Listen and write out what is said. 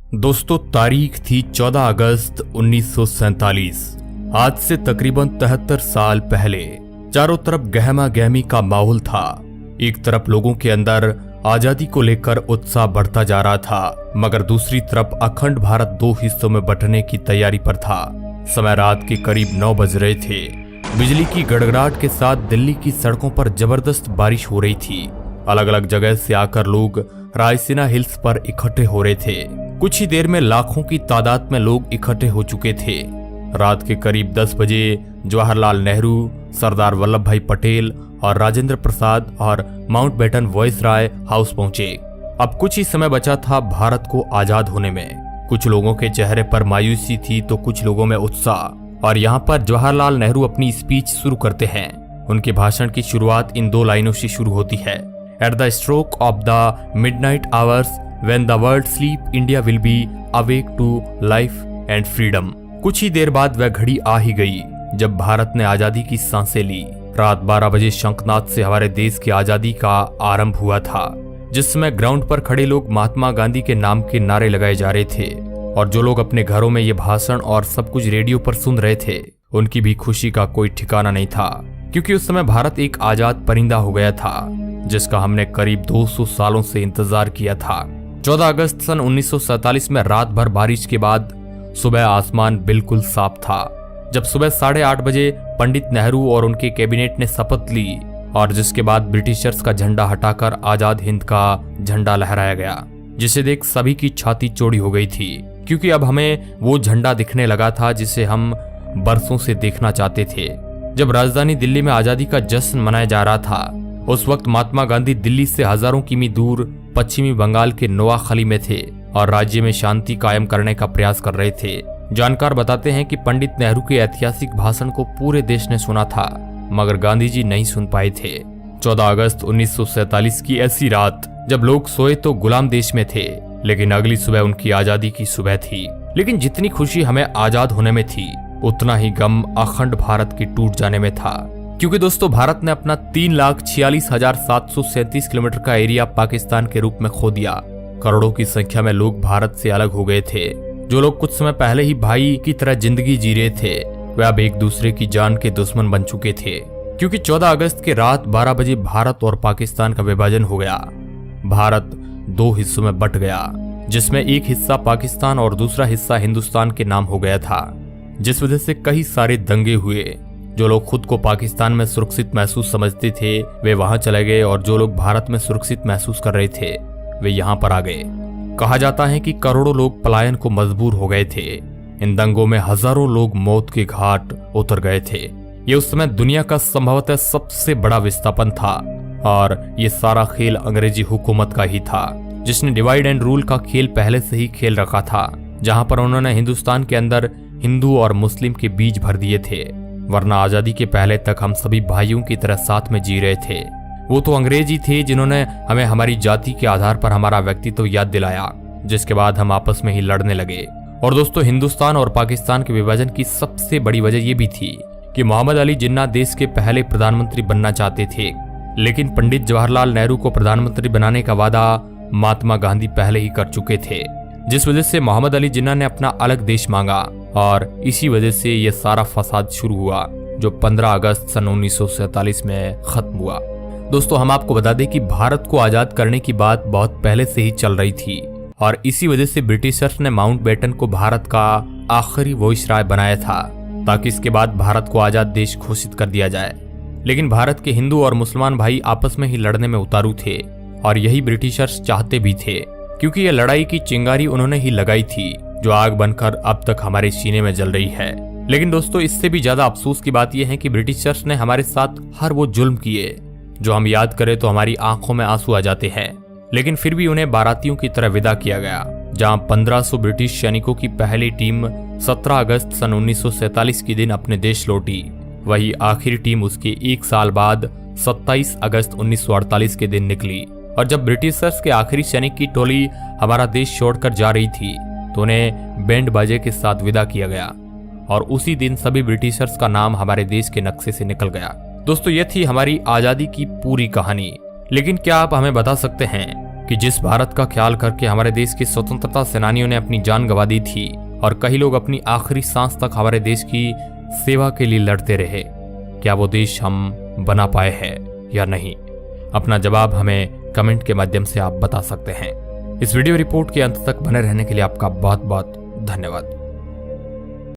दोस्तों, तारीख थी 14 अगस्त 1947। आज से तकरीबन 73 साल पहले चारों तरफ गहमा गहमी का माहौल था। एक तरफ लोगों के अंदर आजादी को लेकर उत्साह बढ़ता जा रहा था, मगर दूसरी तरफ अखंड भारत दो हिस्सों में बंटने की तैयारी पर था। समय रात के करीब 9 बज रहे थे। बिजली की गड़गड़ाहट के साथ दिल्ली की सड़कों पर जबरदस्त बारिश हो रही थी। अलग अलग जगह से आकर लोग रायसीना हिल्स पर इकट्ठे हो रहे थे। कुछ ही देर में लाखों की तादाद में लोग इकट्ठे हो चुके थे। रात के करीब 10 बजे जवाहरलाल नेहरू, सरदार वल्लभ भाई पटेल और राजेंद्र प्रसाद और माउंटबेटन वॉइसराय हाउस पहुंचे। अब कुछ ही समय बचा था भारत को आजाद होने में। कुछ लोगों के चेहरे पर मायूसी थी तो कुछ लोगों में उत्साह। और यहाँ पर जवाहरलाल नेहरू अपनी स्पीच शुरू करते हैं। उनके भाषण की शुरुआत इन 2 लाइनों से शुरू होती है। At the stroke of the midnight hours when the world sleep, India will be awake to life and freedom. कुछ ही देर बाद वह घड़ी आ ही गई जब भारत ने आजादी की सांसें ली। रात 12 बजे शंखनाद से हमारे देश की आजादी का आरंभ हुआ था, जिस समय ग्राउंड पर खड़े लोग महात्मा गांधी के नाम के नारे लगाए जा रहे थे। और जो लोग अपने घरों में ये भाषण और सब कुछ रेडियो पर सुन रहे थे, उनकी भी खुशी का कोई ठिकाना नहीं था, क्योंकि उस समय भारत एक आजाद परिंदा हो गया था, जिसका हमने करीब 200 सालों से इंतजार किया था। 14 अगस्त सन 1947 में रात भर बारिश के बाद सुबह आसमान बिल्कुल साफ था। जब सुबह 8:30 बजे पंडित नेहरू और उनके कैबिनेट ने शपथ ली, और जिसके बाद ब्रिटिशर्स का झंडा हटाकर आजाद हिंद का झंडा लहराया गया, जिसे देख सभी की छाती चौड़ी हो गई थी, क्योंकि अब हमें वो झंडा दिखने लगा था जिसे हम बरसों से देखना चाहते थे। जब राजधानी दिल्ली में आजादी का जश्न मनाया जा रहा था, उस वक्त महात्मा गांधी दिल्ली से हजारों किमी दूर पश्चिमी बंगाल के नोआखली में थे और राज्य में शांति कायम करने का प्रयास कर रहे थे। जानकार बताते हैं कि पंडित नेहरू के ऐतिहासिक भाषण को पूरे देश ने सुना था, मगर गांधी जी नहीं सुन पाए थे। 14 अगस्त 1947 की ऐसी रात जब लोग सोए तो गुलाम देश में थे, लेकिन अगली सुबह उनकी आजादी की सुबह थी। लेकिन जितनी खुशी हमें आजाद होने में थी, उतना ही गम अखंड भारत की टूट जाने में था, क्योंकि दोस्तों भारत ने अपना 3,46,737 किलोमीटर का एरिया पाकिस्तान के रूप में खो दिया। करोड़ों की संख्या में लोग भारत से अलग हो गए थे। जो लोग कुछ समय पहले ही भाई की तरह जिंदगी जी रहे थे, वे अब एक दूसरे की जान के दुश्मन बन चुके थे, क्योंकि 14 अगस्त के रात 12 बजे भारत और पाकिस्तान का विभाजन हो गया। भारत 2 हिस्सों में बंट गया, जिसमें एक हिस्सा पाकिस्तान और दूसरा हिस्सा हिंदुस्तान के नाम हो गया था, जिस वजह से कई सारे दंगे हुए। जो लोग खुद को पाकिस्तान में सुरक्षित महसूस समझते थे, वे वहां चले गए, और जो लोग भारत में सुरक्षित महसूस कर रहे थे, वे यहां पर आ गए। कहा जाता है कि करोड़ों लोग पलायन को मजबूर हो गए थे। इन दंगों में हजारों लोग मौत के घाट उतर गए थे। ये उस समय दुनिया का संभवतः सबसे बड़ा विस्थापन था, और ये सारा खेल अंग्रेजी हुकूमत का ही था, जिसने डिवाइड एंड रूल का खेल पहले से ही खेल रखा था, जहां पर उन्होंने हिंदुस्तान के अंदर हिंदू और मुस्लिम के बीज भर दिए थे। वरना आजादी के पहले तक हम सभी भाइयों की तरह साथ में जी रहे थे। वो तो अंग्रेज ही थे जिन्होंने हमें हमारी जाति के आधार पर हमारा व्यक्तित्व याद दिलाया, जिसके बाद हम आपस में ही लड़ने लगे। और दोस्तों, हिंदुस्तान और पाकिस्तान के विभाजन की सबसे बड़ी वजह ये भी थी कि मोहम्मद अली जिन्ना देश के पहले प्रधानमंत्री बनना चाहते थे, लेकिन पंडित जवाहरलाल नेहरू को प्रधानमंत्री बनाने का वादा महात्मा गांधी पहले ही कर चुके थे, जिस वजह से मोहम्मद अली जिन्ना ने अपना अलग देश मांगा, और इसी वजह से यह सारा फसाद शुरू हुआ, जो 15 अगस्त सन 1947 में खत्म हुआ। दोस्तों, हम आपको बता दें कि भारत को आजाद करने की बात बहुत पहले से ही चल रही थी, और इसी वजह से ब्रिटिशर्स ने माउंटबेटन को भारत का आखिरी वॉइसराय बनाया था, ताकि इसके बाद भारत को आजाद देश घोषित कर दिया जाए। लेकिन भारत के हिंदू और मुसलमान भाई आपस में ही लड़ने में उतारू थे, और यही ब्रिटिशर्स चाहते भी थे, क्योंकि यह लड़ाई की चिंगारी उन्होंने ही लगाई थी, जो आग बनकर अब तक हमारे सीने में जल रही है। लेकिन दोस्तों, इससे भी ज्यादा अफसोस की बात यह है कि ब्रिटिशर्स ने हमारे साथ हर वो जुल्म किए जो हम याद करें तो हमारी आंखों में आंसू आ जाते हैं। लेकिन फिर भी उन्हें बारातियों की तरह विदा किया गया। जहां 1500 ब्रिटिश सैनिकों की पहली टीम 17 अगस्त सन 1947 के दिन अपने देश लौटी, वही आखिरी टीम उसके 1 साल बाद 27 अगस्त 1948 के दिन निकली। और जब ब्रिटिशर्स के आखिरी सैनिक की टोली हमारा देश छोड़कर जा रही थी, तो उन्हें बैंड बाजे के साथ विदा किया गया, और उसी दिन सभी ब्रिटिशर्स का नाम हमारे देश के नक्शे से निकल गया। दोस्तों, ये थी हमारी आजादी की पूरी कहानी। लेकिन क्या आप हमें बता सकते हैं कि जिस भारत का ख्याल करके हमारे देश के स्वतंत्रता सेनानियों ने अपनी जान गंवा दी थी और कई लोग अपनी आखिरी सांस तक हमारे देश की सेवा के लिए लड़ते रहे, क्या वो देश हम बना पाए हैं या नहीं? अपना जवाब हमें कमेंट के माध्यम से आप बता सकते हैं। इस वीडियो रिपोर्ट के अंत तक बने रहने के लिए आपका बहुत बहुत धन्यवाद।